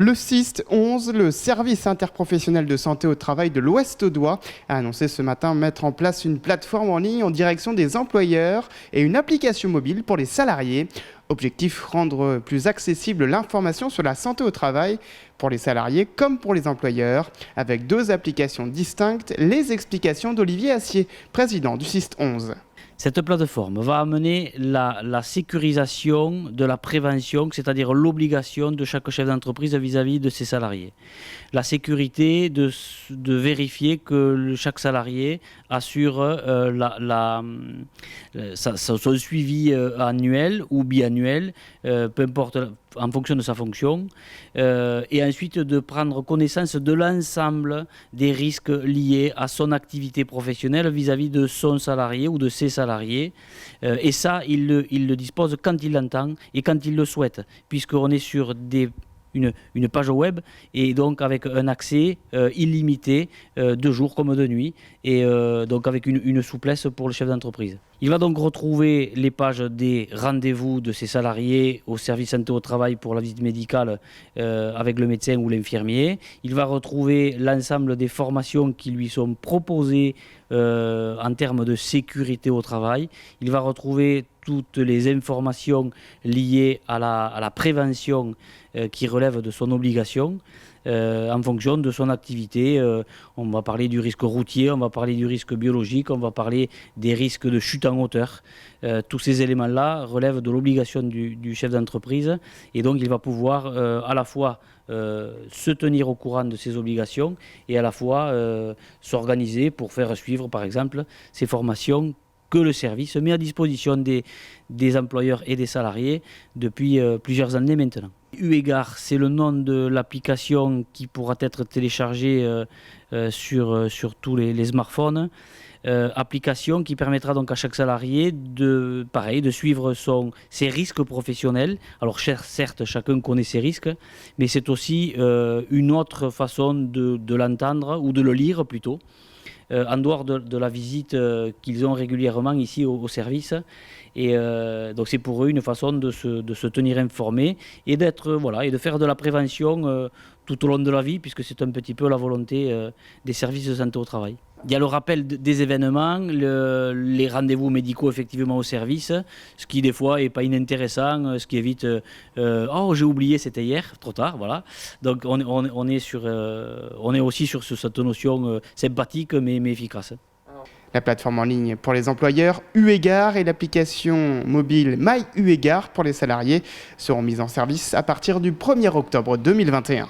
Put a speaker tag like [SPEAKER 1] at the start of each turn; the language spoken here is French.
[SPEAKER 1] Le SIST 11, le service interprofessionnel de santé au travail de l'Ouest Audois, a annoncé ce matin mettre en place une plateforme en ligne en direction des employeurs et une application mobile pour les salariés. Objectif, rendre plus accessible l'information sur la santé au travail pour les salariés comme pour les employeurs, avec deux applications distinctes, les explications d'Olivier Assier, président du SIST 11.
[SPEAKER 2] Cette plateforme va amener la sécurisation de la prévention, c'est-à-dire l'obligation de chaque chef d'entreprise vis-à-vis de ses salariés. La sécurité de vérifier que chaque salarié assure son suivi annuel ou biannuel, peu importe en fonction de sa fonction, et ensuite de prendre connaissance de l'ensemble des risques liés à son activité professionnelle vis-à-vis de son salarié ou de ses salariés. Et ça, il le dispose quand il l'entend et quand il le souhaite, puisqu'on est sur une page web et donc avec un accès illimité de jour comme de nuit et donc avec une souplesse pour le chef d'entreprise. Il va donc retrouver les pages des rendez-vous de ses salariés au service santé au travail pour la visite médicale avec le médecin ou l'infirmier. Il va retrouver l'ensemble des formations qui lui sont proposées en termes de sécurité au travail. Il va retrouver toutes les informations liées à la prévention qui relèvent de son obligation en fonction de son activité. On va parler du risque routier, on va parler du risque biologique, on va parler des risques de chute en hauteur. Tous ces éléments-là relèvent de l'obligation du chef d'entreprise et donc il va pouvoir à la fois se tenir au courant de ses obligations et à la fois s'organiser pour faire suivre par exemple ces formations que le service met à disposition des employeurs et des salariés depuis plusieurs années maintenant. Eu-égard, c'est le nom de l'application qui pourra être téléchargée sur tous les smartphones. Application qui permettra donc à chaque salarié de suivre ses risques professionnels. Alors certes, chacun connaît ses risques, mais c'est aussi une autre façon de l'entendre ou de le lire plutôt. En dehors de la visite qu'ils ont régulièrement ici au service. Et donc c'est pour eux une façon de se tenir informés et de faire de la prévention tout au long de la vie, puisque c'est un petit peu la volonté des services de santé au travail. Il y a le rappel des événements, les rendez-vous médicaux effectivement au service, ce qui des fois n'est pas inintéressant, ce qui évite « Oh, j'ai oublié, c'était hier », trop tard, voilà. Donc on est aussi sur cette notion sympathique mais efficace.
[SPEAKER 1] La plateforme en ligne pour les employeurs Eu-égard et l'application mobile My Eu-égard pour les salariés seront mises en service à partir du 1er octobre 2021.